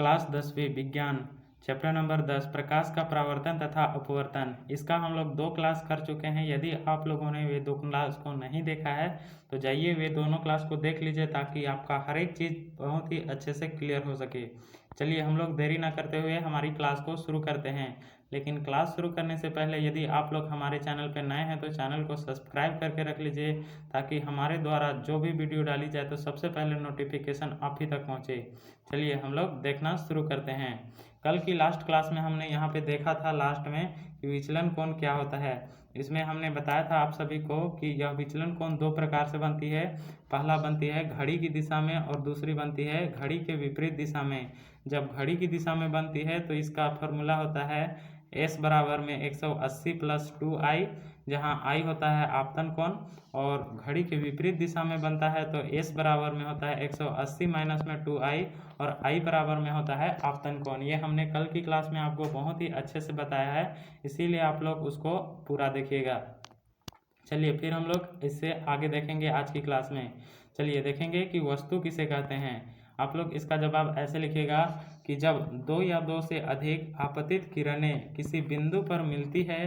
Class 10वीं विज्ञान chapter number 10 प्रकाश का परावर्तन तथा अपवर्तन। इसका हम लोग 2 क्लास कर चुके हैं। यदि आप लोगों ने वे 2 क्लास को नहीं देखा है तो जाइए वे दोनों क्लास को देख लीजिए ताकि आपका हर एक चीज़ बहुत ही अच्छे से क्लियर हो सके। चलिए हम लोग देरी ना करते हुए हमारी क्लास को शुरू करते हैं। लेकिन क्लास शुरू करने से पहले यदि आप लोग हमारे चैनल पर नए हैं तो चैनल को सब्सक्राइब करके रख लीजिए ताकि हमारे द्वारा जो भी वीडियो डाली जाए तो सबसे पहले नोटिफिकेशन आप ही तक पहुँचे। चलिए हम लोग देखना शुरू करते हैं। कल की लास्ट क्लास में हमने यहाँ पे देखा था लास्ट में कि विचलन कोण क्या होता है। इसमें हमने बताया था आप सभी को कि यह विचलन कोण 2 प्रकार से बनती है। पहला बनती है घड़ी की दिशा में और दूसरी बनती है घड़ी के विपरीत दिशा में। जब घड़ी की दिशा में बनती है तो इसका फॉर्मूला होता है S बराबर में 180 + 2i, जहाँ i होता है आपतन कोण, और घड़ी के विपरीत दिशा में बनता है तो S बराबर में होता है 180 माइनस में 2i और i बराबर में होता है आपतन कोण। ये हमने कल की क्लास में आपको बहुत ही अच्छे से बताया है, इसीलिए आप लोग उसको पूरा देखिएगा। चलिए फिर हम लोग इससे आगे देखेंगे आज की क्लास में। चलिए देखेंगे कि वस्तु किसे कहते हैं। आप लोग इसका जवाब ऐसे लिखिएगा कि जब 2 या 2 से अधिक आपतित किरणें किसी बिंदु पर मिलती है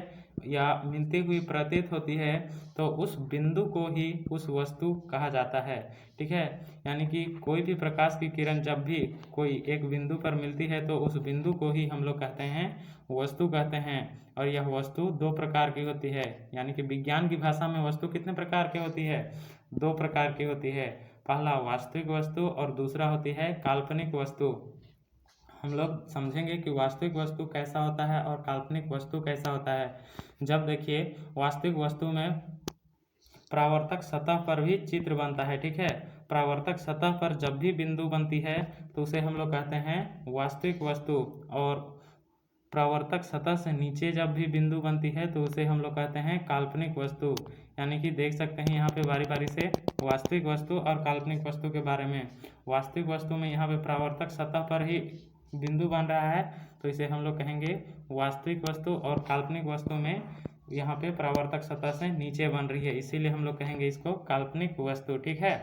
या मिलती हुई प्रतीत होती है तो उस बिंदु को ही उस वस्तु कहा जाता है। ठीक है, यानी कि कोई भी प्रकाश की किरण जब भी कोई एक बिंदु पर मिलती है तो उस बिंदु को ही हम लोग कहते हैं वस्तु कहते हैं। और यह वस्तु 2 प्रकार की होती है, यानी कि विज्ञान की भाषा में वस्तु कितने प्रकार की होती है? 2 प्रकार की होती है। पहला वास्तविक वस्तु और दूसरा होती है काल्पनिक वस्तु। हम लोग समझेंगे कि वास्तविक वस्तु कैसा होता है और काल्पनिक वस्तु कैसा होता है। जब देखिए वास्तविक वस्तु में परावर्तक सतह पर भी चित्र बनता है। ठीक है, परावर्तक सतह पर जब भी बिंदु बनती है तो उसे हम लोग कहते हैं वास्तविक वस्तु, और परावर्तक सतह से नीचे जब भी बिंदु बनती है तो उसे हम लोग कहते हैं काल्पनिक वस्तु। यानी कि देख सकते हैं यहाँ पे बारी बारी से वास्तविक वस्तु और काल्पनिक वस्तु के बारे में। वास्तविक वस्तु में यहाँ पे परावर्तक सतह पर ही बिंदु बन रहा है तो इसे हम लोग कहेंगे वास्तविक वस्तु, और काल्पनिक वस्तु में यहाँ पे परावर्तक सतह से नीचे बन रही है, इसीलिए हम लोग कहेंगे इसको काल्पनिक वस्तु। ठीक है,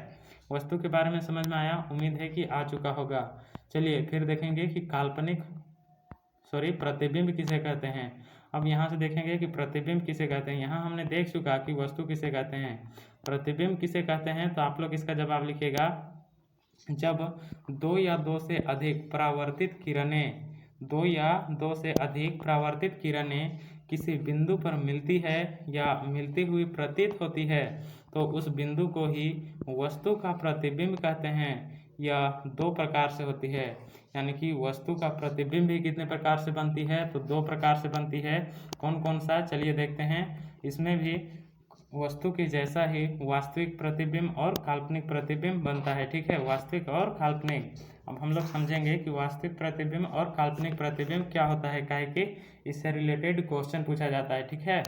वस्तु के बारे में समझ में आया, उम्मीद है कि आ चुका होगा। चलिए फिर देखेंगे कि प्रतिबिंब किसे कहते हैं। अब यहाँ से देखेंगे कि प्रतिबिंब किसे कहते हैं। यहाँ हमने देख चुका कि वस्तु किसे कहते हैं, प्रतिबिंब किसे कहते हैं। तो आप लोग इसका जवाब लिखिएगा जब 2 या 2 से अधिक परावर्तित किरणें 2 या 2 से अधिक परावर्तित किरणें किसी बिंदु पर मिलती है या मिलती हुई प्रतीत होती है तो उस बिंदु को ही वस्तु का प्रतिबिंब कहते हैं। यह 2 प्रकार से होती है, यानी कि वस्तु का प्रतिबिंब भी कितने प्रकार से बनती है? तो 2 प्रकार से बनती है। कौन कौन सा, चलिए देखते हैं। इसमें भी वस्तु के जैसा ही वास्तविक प्रतिबिंब और काल्पनिक प्रतिबिंब बनता है। ठीक है, वास्तविक और काल्पनिक। अब हम लोग समझेंगे कि वास्तविक प्रतिबिंब और काल्पनिक प्रतिबिंब क्या होता है, काहे कि इससे रिलेटेड क्वेश्चन पूछा जाता है। ठीक है,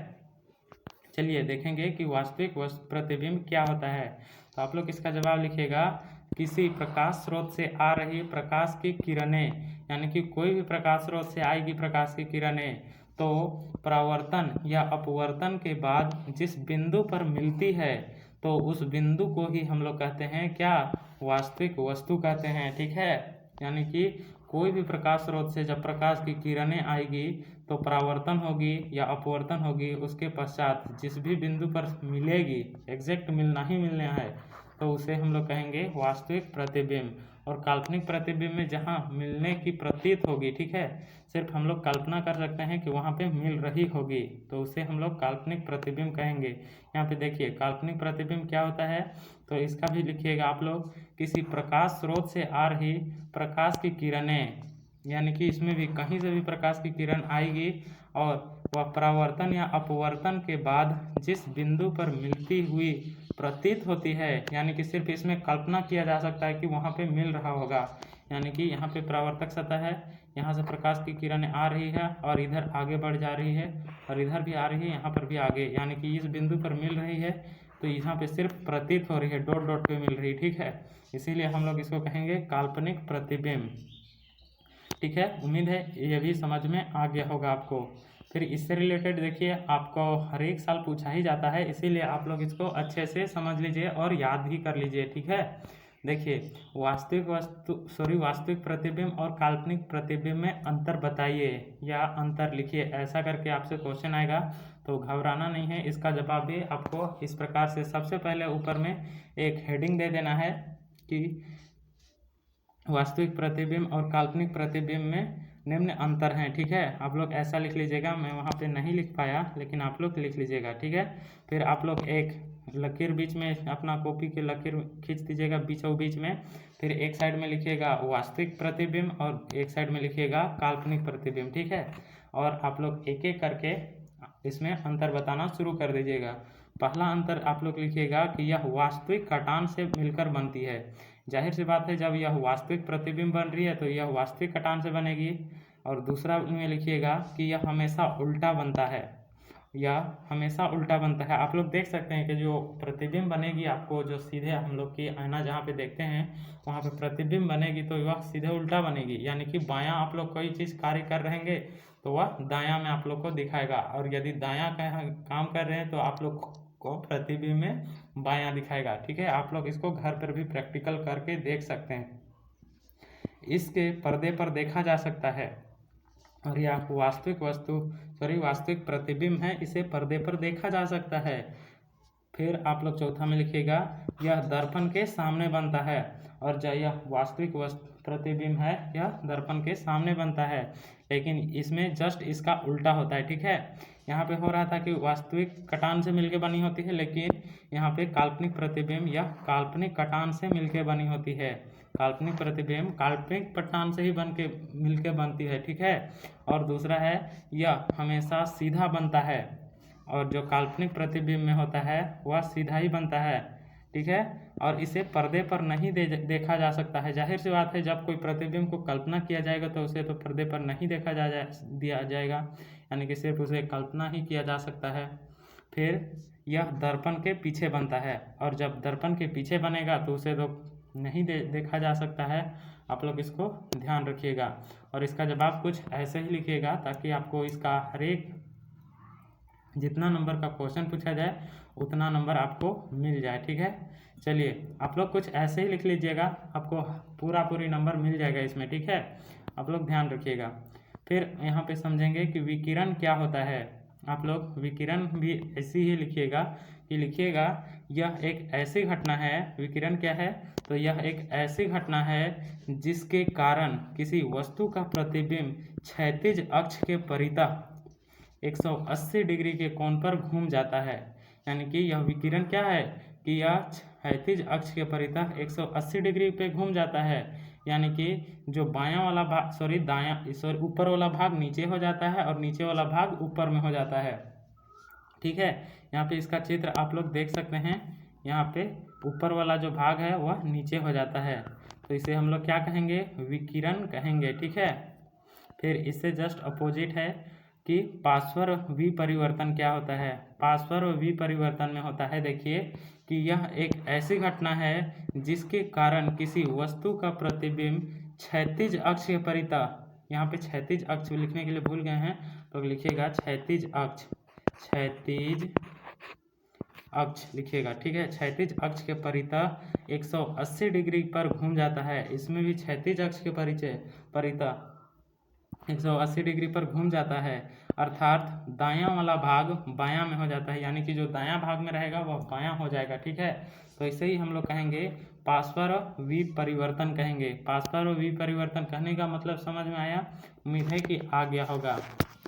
चलिए देखेंगे कि वास्तविक प्रतिबिंब क्या होता है। तो आप लोग इसका जवाब लिखिएगा किसी प्रकाश स्रोत से आ रही प्रकाश की किरणें, यानी कि कोई भी प्रकाश स्रोत से आएगी प्रकाश की किरणें तो परावर्तन या अपवर्तन के बाद जिस बिंदु पर मिलती है तो उस बिंदु को ही हम लोग कहते हैं क्या? वास्तविक वस्तु कहते हैं। ठीक है, यानी कि कोई भी प्रकाश स्रोत से जब प्रकाश की किरणें आएगी तो परावर्तन होगी या अपवर्तन होगी, उसके पश्चात जिस भी बिंदु पर मिलेगी, एग्जैक्ट मिलना ही मिलना है, तो उसे हम लोग कहेंगे वास्तविक प्रतिबिंब। और काल्पनिक प्रतिबिंब में जहाँ मिलने की प्रतीत होगी, ठीक है, सिर्फ हम लोग कल्पना कर सकते हैं कि वहाँ पे मिल रही होगी तो उसे हम लोग काल्पनिक प्रतिबिंब कहेंगे। यहाँ पे देखिए काल्पनिक प्रतिबिंब क्या होता है, तो इसका भी लिखिएगा आप लोग किसी प्रकाश स्रोत से आ रही प्रकाश की किरणें, यानी कि इसमें भी कहीं से भी प्रकाश की किरण आएगी और वह परावर्तन या अपवर्तन के बाद जिस बिंदु पर मिलती हुई प्रतीत होती है, यानी कि सिर्फ इसमें कल्पना किया जा सकता है कि वहाँ पे मिल रहा होगा। यानी कि यहाँ पे परावर्तक सतह है, यहाँ से प्रकाश की किरणें आ रही है और इधर आगे बढ़ जा रही है और इधर भी आ रही है, यहाँ पर भी आगे, यानी कि इस बिंदु पर मिल रही है तो यहाँ पे सिर्फ प्रतीत हो रही है, डॉट डॉट पे मिल रही है। ठीक है, इसीलिए हम लोग इसको कहेंगे काल्पनिक प्रतिबिंब। ठीक है, उम्मीद है ये भी समझ में आ गया होगा आपको। फिर इससे रिलेटेड देखिए आपको हर एक साल पूछा ही जाता है, इसीलिए आप लोग इसको अच्छे से समझ लीजिए और याद भी कर लीजिए। ठीक है, देखिए वास्तविक प्रतिबिंब और काल्पनिक प्रतिबिंब में अंतर बताइए या अंतर लिखिए, ऐसा करके आपसे क्वेश्चन आएगा। तो घबराना नहीं है, इसका जवाब भी आपको इस प्रकार से सबसे पहले ऊपर में एक हेडिंग दे देना है कि वास्तविक प्रतिबिंब और काल्पनिक प्रतिबिंब में निम्न अंतर हैं। ठीक है, आप लोग ऐसा लिख लीजिएगा, मैं वहाँ पे नहीं लिख पाया लेकिन आप लोग लिख लीजिएगा। ठीक है, फिर आप लोग एक लकीर बीच में अपना कॉपी की लकीर खींच दीजिएगा बीचों बीच में, फिर एक साइड में लिखिएगा वास्तविक प्रतिबिंब और एक साइड में लिखिएगा काल्पनिक प्रतिबिंब। ठीक है, और आप लोग एक एक करके इसमें अंतर बताना शुरू कर दीजिएगा। पहला अंतर आप लोग लिखिएगा कि यह वास्तविक कटान से मिलकर बनती है। जाहिर सी बात है, जब यह वास्तविक प्रतिबिंब बन रही है तो यह वास्तविक कटान से बनेगी। और दूसरा में लिखिएगा कि यह हमेशा उल्टा बनता है, यह हमेशा उल्टा बनता है। आप लोग देख सकते हैं कि जो प्रतिबिंब बनेगी, आपको जो सीधे हम लोग की आईना जहाँ पे देखते हैं वहाँ पे प्रतिबिंब बनेगी तो वह सीधे उल्टा बनेगी, यानी कि बायां आप लोग कोई चीज़ कार्य कर रहेंगे तो वह दायां में आप लोग को दिखाएगा, और यदि दायां काम कर रहे हैं तो आप लोग को प्रतिबिंब में बायां दिखाएगा। ठीक है, आप लोग इसको घर पर भी प्रैक्टिकल करके देख सकते हैं। इसके पर्दे पर देखा जा सकता है, और यह वास्तविक प्रतिबिंब है, इसे पर्दे पर देखा जा सकता है। फिर आप लोग चौथा में लिखिएगा यह दर्पण के सामने बनता है, और जो यह वास्तविक प्रतिबिंब है यह दर्पण के सामने बनता है, लेकिन इसमें जस्ट इसका उल्टा होता है। ठीक है, यहाँ पे हो रहा था कि वास्तविक कटान से मिलके बनी होती है, लेकिन यहाँ पे काल्पनिक प्रतिबिंब यह काल्पनिक कटान से मिलके बनी होती है। काल्पनिक प्रतिबिंब काल्पनिक कटान से ही मिलके बनती है। ठीक है, और दूसरा है यह हमेशा सीधा बनता है, और जो काल्पनिक प्रतिबिंब में होता है वह सीधा ही बनता है। ठीक है, और इसे पर्दे पर नहीं देखा जा सकता है। जाहिर सी बात है, जब कोई प्रतिबिंब को कल्पना किया जाएगा तो उसे तो पर्दे पर नहीं देखा दिया जाएगा, यानी कि सिर्फ उसे कल्पना ही किया जा सकता है। फिर यह दर्पण के पीछे बनता है, और जब दर्पण के पीछे बनेगा तो उसे तो नहीं देखा जा सकता है। आप लोग इसको ध्यान रखिएगा, और इसका जवाब कुछ ऐसे ही लिखिएगा ताकि आपको इसका हर एक जितना नंबर का क्वेश्चन पूछा जाए उतना नंबर आपको मिल जाए। ठीक है, चलिए आप लोग कुछ ऐसे ही लिख लीजिएगा, आपको पूरी नंबर मिल जाएगा इसमें। ठीक है, आप लोग ध्यान रखिएगा। फिर यहाँ पे समझेंगे कि विकिरण क्या होता है। आप लोग विकिरण भी ऐसे ही लिखिएगा कि यह एक ऐसी घटना है। विकिरण क्या है, तो यह एक ऐसी घटना है जिसके कारण किसी वस्तु का प्रतिबिंब क्षैतिज अक्ष के परितः 180 डिग्री के कोण पर घूम जाता है। यानी कि यह विकिरण क्या है कि यह क्षैतिज अक्ष के परितः 180 डिग्री पे घूम जाता है, यानी कि जो बायां वाला भाग ऊपर वाला भाग नीचे हो जाता है और नीचे वाला भाग ऊपर में हो जाता है। ठीक है, यहाँ पे इसका चित्र आप लोग देख सकते हैं। यहाँ पे ऊपर वाला जो भाग है वह नीचे हो जाता है, तो इसे हम लोग क्या कहेंगे, विकिरण कहेंगे। ठीक है, फिर इससे जस्ट अपोजिट है कि पार्श्व विपरिवर्तन क्या होता है। पार्श्व विपरिवर्तन में होता है, देखिए कि यह एक ऐसी घटना है जिसके कारण किसी वस्तु का प्रतिबिंब क्षैतिज अक्ष के परितः, यहाँ पे क्षैतिज अक्ष लिखने के लिए भूल गए हैं तो लिखिएगा क्षैतिज अक्ष लिखिएगा। ठीक है, क्षैतिज अक्ष के परितः 180 डिग्री पर घूम जाता है। इसमें भी क्षैतिज अक्ष के परितः 180 डिग्री पर घूम जाता है, अर्थात दायां वाला भाग बायां में हो जाता है, यानी कि जो दायां भाग में रहेगा वह बायां हो जाएगा। ठीक है, तो इसे ही हम लोग कहेंगे पार्श्व विपरिवर्तन कहेंगे। पार्श्व विपरिवर्तन कहने का मतलब समझ में आया, उम्मीद है कि आ गया होगा।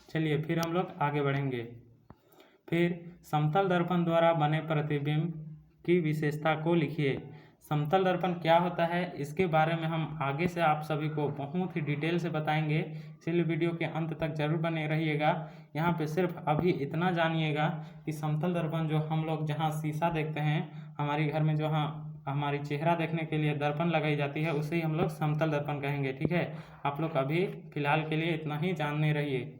चलिए फिर हम लोग आगे बढ़ेंगे। फिर समतल दर्पण द्वारा बने प्रतिबिंब की विशेषता को लिखिए। समतल दर्पण क्या होता है इसके बारे में हम आगे से आप सभी को बहुत ही डिटेल से बताएंगे, इसलिए वीडियो के अंत तक जरूर बने रहिएगा। यहाँ पे सिर्फ अभी इतना जानिएगा कि समतल दर्पण जो हम लोग जहाँ शीशा देखते हैं, हमारे घर में जो हमारी चेहरा देखने के लिए दर्पण लगाई जाती है, उसे ही हम लोग समतल दर्पण कहेंगे। ठीक है, आप लोग अभी फिलहाल के लिए इतना ही जानने रहिए,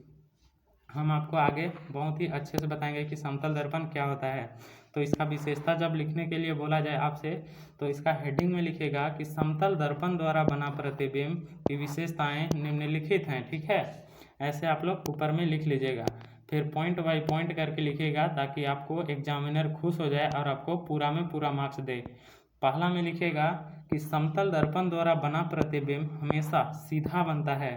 हम आपको आगे बहुत ही अच्छे से बताएंगे कि समतल दर्पण क्या होता है। तो इसका विशेषता जब लिखने के लिए बोला जाए आपसे, तो इसका हेडिंग में लिखेगा कि समतल दर्पण द्वारा बना प्रतिबिंब की विशेषताएं निम्नलिखित हैं। ठीक है, ऐसे आप लोग ऊपर में लिख लीजिएगा, फिर पॉइंट बाय पॉइंट करके लिखिएगा ताकि आपको एग्जामिनर खुश हो जाए और आपको पूरा में पूरा मार्क्स दे। पहला में लिखेगा कि समतल दर्पण द्वारा बना प्रतिबिंब हमेशा सीधा बनता है,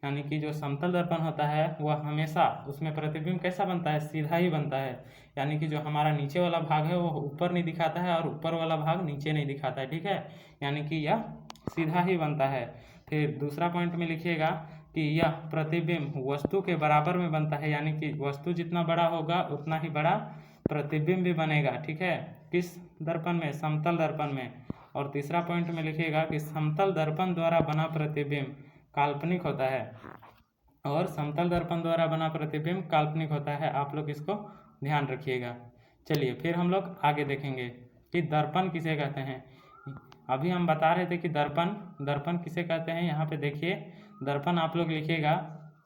यानी कि जो समतल दर्पण होता है वह हमेशा उसमें प्रतिबिंब कैसा बनता है, सीधा ही बनता है। यानी कि जो हमारा नीचे वाला भाग है वो ऊपर नहीं दिखाता है और ऊपर वाला भाग नीचे नहीं दिखाता है, ठीक है, यानी कि यह सीधा ही बनता है। फिर दूसरा पॉइंट में लिखिएगा कि यह प्रतिबिंब वस्तु के बराबर में बनता है, यानी कि वस्तु जितना बड़ा होगा उतना ही बड़ा प्रतिबिंब भी बनेगा, ठीक है, किस दर्पण में, समतल दर्पण में। और तीसरा पॉइंट में लिखिएगा कि समतल दर्पण द्वारा बना प्रतिबिंब काल्पनिक होता है, और समतल दर्पण द्वारा बना प्रतिबिंब काल्पनिक होता है, आप लोग इसको ध्यान रखिएगा। चलिए फिर हम लोग आगे देखेंगे कि दर्पण किसे कहते हैं। अभी हम बता रहे थे कि दर्पण किसे कहते हैं। यहाँ पे देखिए दर्पण आप लोग लिखिएगा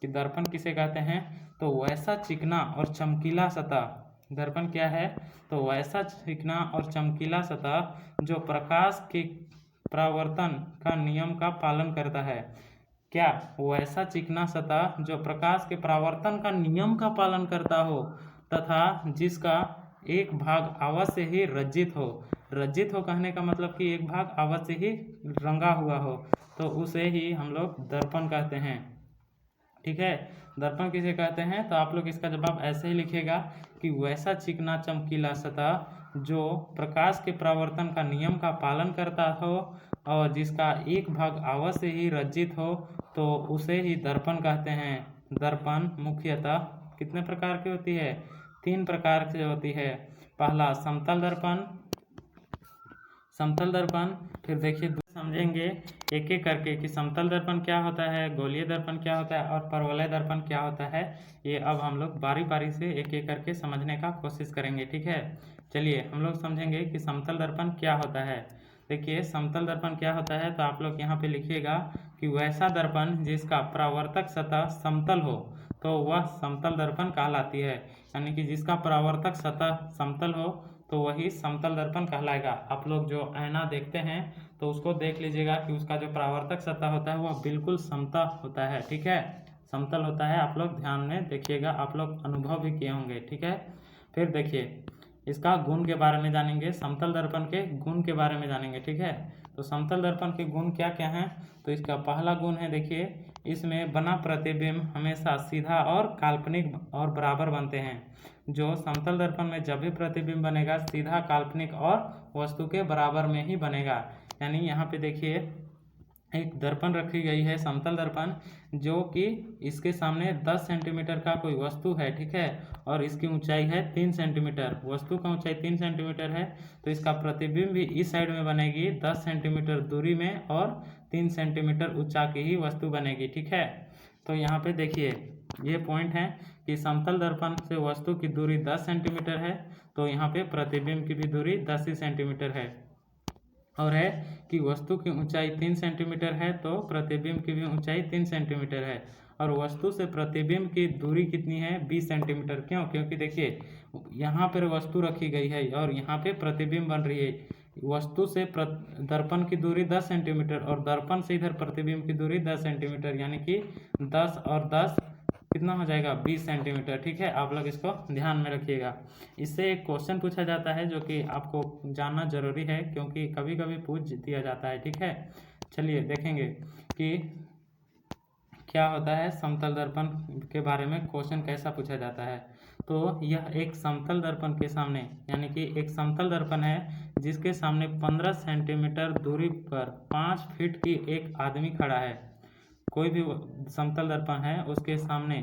कि दर्पण किसे कहते हैं, तो वैसा चिकना और चमकीला सतह, दर्पण क्या है, तो वैसा चिकना और चमकीला सतह जो प्रकाश के परावर्तन का नियम का पालन करता है। क्या, वैसा चिकना सतह जो प्रकाश के परावर्तन का नियम का पालन करता हो तथा जिसका एक भाग अवश्य ही रज्जित हो। रज्जित हो कहने का मतलब कि एक भाग अवश्य ही रंगा हुआ हो, तो उसे ही हम लोग दर्पण कहते हैं, ठीक है। दर्पण किसे कहते हैं, तो आप लोग इसका जवाब ऐसे ही लिखेगा कि वैसा चिकना चमकीला सतह जो प्रकाश के परावर्तन का नियम का पालन करता हो और जिसका एक भाग अवश्य ही रज्जित हो, तो उसे ही दर्पण कहते हैं। दर्पण मुख्यतः कितने प्रकार की होती है, 3 प्रकार से होती है। पहला समतल दर्पण, फिर देखिए समझेंगे एक एक करके कि समतल दर्पण क्या होता है, गोलीय दर्पण क्या होता है और परवलय दर्पण क्या होता है। ये अब हम लोग बारी बारी से एक एक करके समझने का कोशिश करेंगे, ठीक है। चलिए हम लोग समझेंगे कि समतल दर्पण क्या होता है। देखिए समतल दर्पण क्या होता है, तो आप लोग यहाँ पे लिखिएगा कि वैसा दर्पण जिसका परावर्तक सतह समतल हो तो वह समतल दर्पण कहलाती है, यानी कि जिसका परावर्तक सतह समतल हो तो वही समतल दर्पण कहलाएगा। आप लोग जो आईना देखते हैं तो उसको देख लीजिएगा कि उसका जो परावर्तक सतह होता है वह बिल्कुल समतल होता है, ठीक है, समतल होता है। आप लोग ध्यान में देखिएगा, आप लोग अनुभव भी किए होंगे, ठीक है। फिर देखिए इसका गुण के बारे में जानेंगे, समतल दर्पण के गुण के बारे में जानेंगे, ठीक है। तो समतल दर्पण के गुण क्या क्या हैं, तो इसका पहला गुण है, देखिए इसमें बना प्रतिबिंब हमेशा सीधा और काल्पनिक और बराबर बनते हैं। जो समतल दर्पण में जब भी प्रतिबिंब बनेगा सीधा, काल्पनिक और वस्तु के बराबर में ही बनेगा। यानी यहाँ पे देखिए एक दर्पण रखी गई है, समतल दर्पण, जो कि इसके सामने 10 सेंटीमीटर का कोई वस्तु है, ठीक है, और इसकी ऊंचाई है 3 सेंटीमीटर, वस्तु का ऊंचाई 3 सेंटीमीटर है, तो इसका प्रतिबिंब भी इस साइड में बनेगी 10 सेंटीमीटर दूरी में और 3 सेंटीमीटर ऊंचा की ही वस्तु बनेगी, ठीक है। तो यहाँ पे देखिए ये पॉइंट है कि समतल दर्पण से वस्तु की दूरी 10 सेंटीमीटर है, तो यहाँ पे प्रतिबिंब की भी दूरी 10 ही सेंटीमीटर है, और है कि वस्तु की ऊंचाई 3 सेंटीमीटर है तो प्रतिबिंब की भी ऊंचाई 3 सेंटीमीटर है, और वस्तु से प्रतिबिंब की दूरी कितनी है, 20 सेंटीमीटर। क्यों, क्योंकि देखिए यहाँ पर वस्तु रखी गई है और यहाँ पे प्रतिबिंब बन रही है। वस्तु से दर्पण की दूरी 10 सेंटीमीटर और दर्पण से इधर प्रतिबिंब की दूरी 10 सेंटीमीटर, यानी कि 10 और 10 कितना हो जाएगा, 20 सेंटीमीटर, ठीक है। आप लोग इसको ध्यान में रखिएगा। इससे एक क्वेश्चन पूछा जाता है जो कि आपको जानना जरूरी है, क्योंकि कभी कभी पूछ दिया जाता है, ठीक है। चलिए देखेंगे कि क्या होता है समतल दर्पण के बारे में, क्वेश्चन कैसा पूछा जाता है। तो यह एक समतल दर्पण के सामने, यानी कि एक समतल दर्पण है जिसके सामने 15 सेंटीमीटर दूरी पर 5 फीट की एक आदमी खड़ा है। कोई भी समतल दर्पण है उसके सामने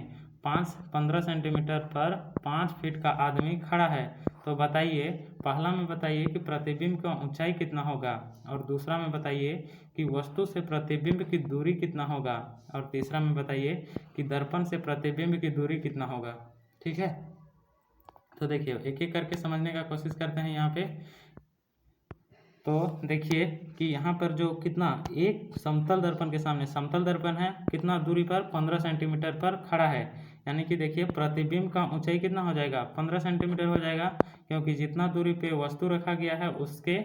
15 सेंटीमीटर पर 5 फीट का आदमी खड़ा है, तो बताइए, पहला में बताइए कि प्रतिबिंब का ऊंचाई कितना होगा, और दूसरा में बताइए कि वस्तु से प्रतिबिंब की दूरी कितना होगा, और तीसरा में बताइए कि दर्पण से प्रतिबिंब की दूरी कितना होगा, ठीक है। तो देखिए एक एक करके समझने का कोशिश करते हैं यहाँ पे। तो देखिए कि यहाँ पर जो कितना, एक समतल दर्पण के सामने समतल दर्पण है कितना दूरी पर, 15 सेंटीमीटर पर खड़ा है, यानी कि देखिए प्रतिबिंब का ऊंचाई कितना हो जाएगा, 15 सेंटीमीटर हो जाएगा, क्योंकि जितना दूरी पे वस्तु रखा गया है उसके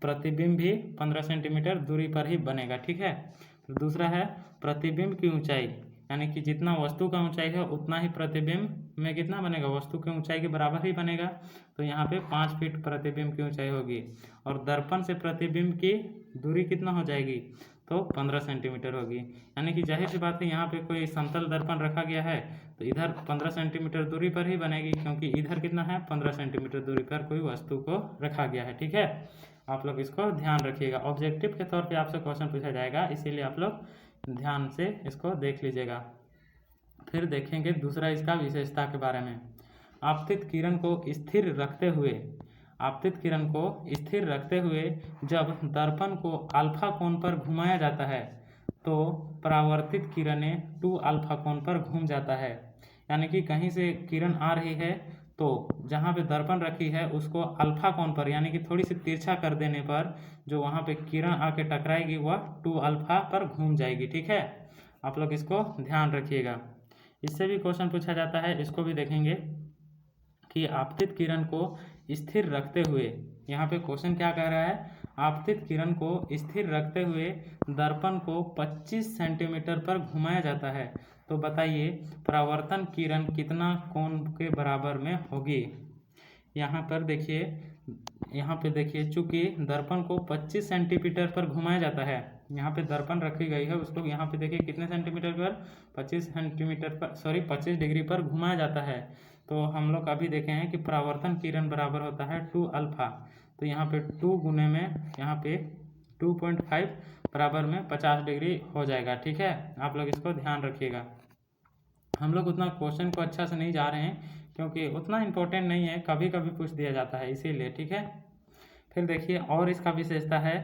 प्रतिबिंब भी 15 सेंटीमीटर दूरी पर ही बनेगा, ठीक है। तो दूसरा है प्रतिबिंब की ऊंचाई, यानी कि जितना वस्तु का ऊंचाई है उतना ही प्रतिबिंब में कितना बनेगा, वस्तु की ऊंचाई के बराबर ही बनेगा। तो यहाँ पे 5 फीट प्रतिबिंब की ऊंचाई होगी। और दर्पण से प्रतिबिंब की दूरी कितना हो जाएगी, तो 15 सेंटीमीटर होगी। यानी कि जाहिर सी बात है यहाँ पे कोई समतल दर्पण रखा गया है तो इधर 15 सेंटीमीटर दूरी पर ही बनेगी, क्योंकि इधर कितना है 15 सेंटीमीटर दूरी पर कोई वस्तु को रखा गया है। ठीक है, आप लोग इसको ध्यान रखिएगा। ऑब्जेक्टिव के तौर पे आपसे क्वेश्चन पूछा जाएगा, इसीलिए आप लोग ध्यान से इसको देख लीजिएगा। फिर देखेंगे दूसरा इसका विशेषता के बारे में। आपतित किरण को स्थिर रखते हुए, आपतित किरण को स्थिर रखते हुए जब दर्पण को अल्फा कोण पर घुमाया जाता है तो परावर्तित किरणें 2 अल्फा कोण पर घूम जाता है। यानी कि कहीं से किरण आ रही है तो जहाँ पे दर्पण रखी है उसको अल्फा कोण पर, यानी कि थोड़ी सी तिरछा कर देने पर जो वहाँ पे किरण आके टकराएगी वह 2 अल्फा पर घूम जाएगी। ठीक है, आप लोग इसको ध्यान रखिएगा। इससे भी क्वेश्चन पूछा जाता है, इसको भी देखेंगे कि आपतित किरण को स्थिर रखते हुए, यहाँ पे क्वेश्चन क्या कह रहा है, आपतित किरण को स्थिर रखते हुए दर्पण को 25 सेंटीमीटर पर घुमाया जाता है तो बताइए परावर्तन किरण कितना कोण के बराबर में होगी। यहाँ पर देखिए चूंकि दर्पण को 25 सेंटीमीटर पर घुमाया जाता है, यहाँ पे दर्पण रखी गई है उसको यहाँ पे देखिए कितने सेंटीमीटर पर, 25 डिग्री पर घुमाया जाता है। तो हम लोग अभी देखे हैं कि परावर्तन किरण बराबर होता है 2 अल्फा, तो यहाँ पे 2 गुने में यहाँ पे 2.5 बराबर में 50 डिग्री हो जाएगा। ठीक है, आप लोग इसको ध्यान रखिएगा। हम लोग उतना क्वेश्चन को अच्छा से नहीं जा रहे हैं क्योंकि उतना इम्पोर्टेंट नहीं है, कभी कभी पूछ दिया जाता है इसीलिए। ठीक है, फिर देखिए और इसका विशेषता है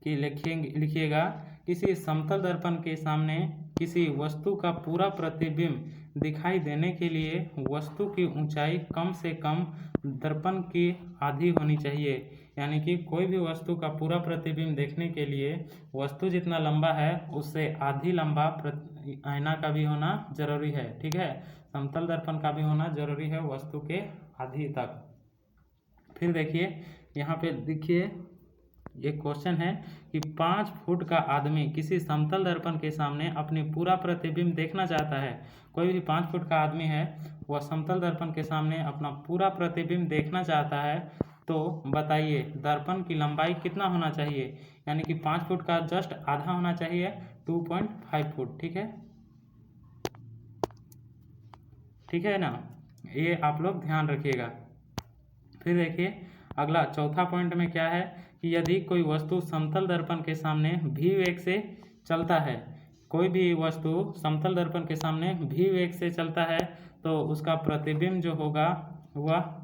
कि लिखिएगा किसी समतल दर्पण के सामने किसी वस्तु का पूरा प्रतिबिंब दिखाई देने के लिए वस्तु की ऊंचाई कम से कम दर्पण की आधी होनी चाहिए। यानी कि कोई भी वस्तु का पूरा प्रतिबिंब देखने के लिए वस्तु जितना लंबा है उससे आधी लंबा आईना का भी होना जरूरी है। ठीक है, समतल दर्पण का भी होना जरूरी है वस्तु के आधी तक। फिर देखिए यहाँ पे देखिए एक क्वेश्चन है कि 5 फुट का आदमी किसी समतल दर्पण के सामने अपनी पूरा प्रतिबिंब देखना चाहता है। कोई भी 5 फुट का आदमी है वह समतल दर्पण के सामने अपना पूरा प्रतिबिंब देखना चाहता है तो बताइए दर्पण की लंबाई कितना होना चाहिए। यानी कि 5 फुट का जस्ट आधा होना चाहिए, 2.5 फुट। ठीक है ना, ये आप लोग ध्यान रखिएगा। फिर देखिए अगला चौथा पॉइंट में क्या है कि यदि कोई वस्तु समतल दर्पण के सामने v वेग से चलता है, कोई भी वस्तु समतल दर्पण के सामने v वेग से चलता है तो उसका प्रतिबिंब जो होगा वह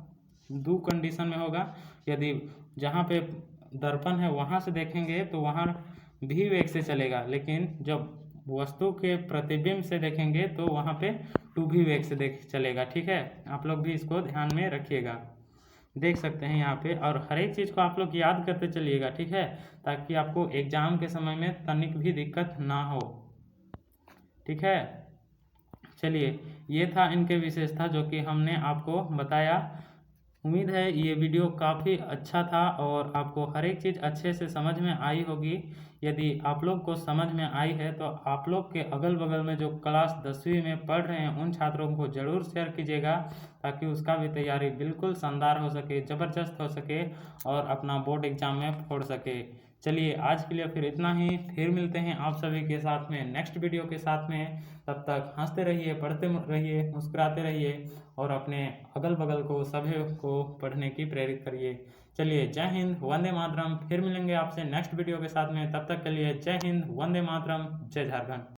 2 कंडीशन में होगा। यदि जहाँ पे दर्पण है वहाँ से देखेंगे तो वहाँ v वेग से चलेगा, लेकिन जब वस्तु के प्रतिबिंब से देखेंगे तो वहाँ पे 2v वेग से चलेगा। ठीक है, आप लोग भी इसको ध्यान में रखिएगा। देख सकते हैं यहाँ पे, और हर एक चीज़ को आप लोग याद करते चलिएगा। ठीक है, ताकि आपको एग्जाम के समय में तनिक भी दिक्कत ना हो। ठीक है, चलिए ये था इनके विशेषता जो कि हमने आपको बताया। उम्मीद है ये वीडियो काफ़ी अच्छा था और आपको हर एक चीज़ अच्छे से समझ में आई होगी। यदि आप लोग को समझ में आई है तो आप लोग के अगल बगल में जो क्लास 10वीं में पढ़ रहे हैं उन छात्रों को ज़रूर शेयर कीजिएगा, ताकि उसका भी तैयारी बिल्कुल शानदार हो सके, ज़बरदस्त हो सके और अपना बोर्ड एग्जाम में फोड़ सके। चलिए आज के लिए फिर इतना ही, फिर मिलते हैं आप सभी के साथ में नेक्स्ट वीडियो के साथ में। तब तक हंसते रहिए, पढ़ते रहिए, मुस्कुराते रहिए और अपने अगल बगल को सभी को पढ़ने की प्रेरित करिए। चलिए जय हिंद, वंदे मातरम। फिर मिलेंगे आपसे नेक्स्ट वीडियो के साथ में, तब तक के लिए जय हिंद, वंदे मातरम, जय झारखंड।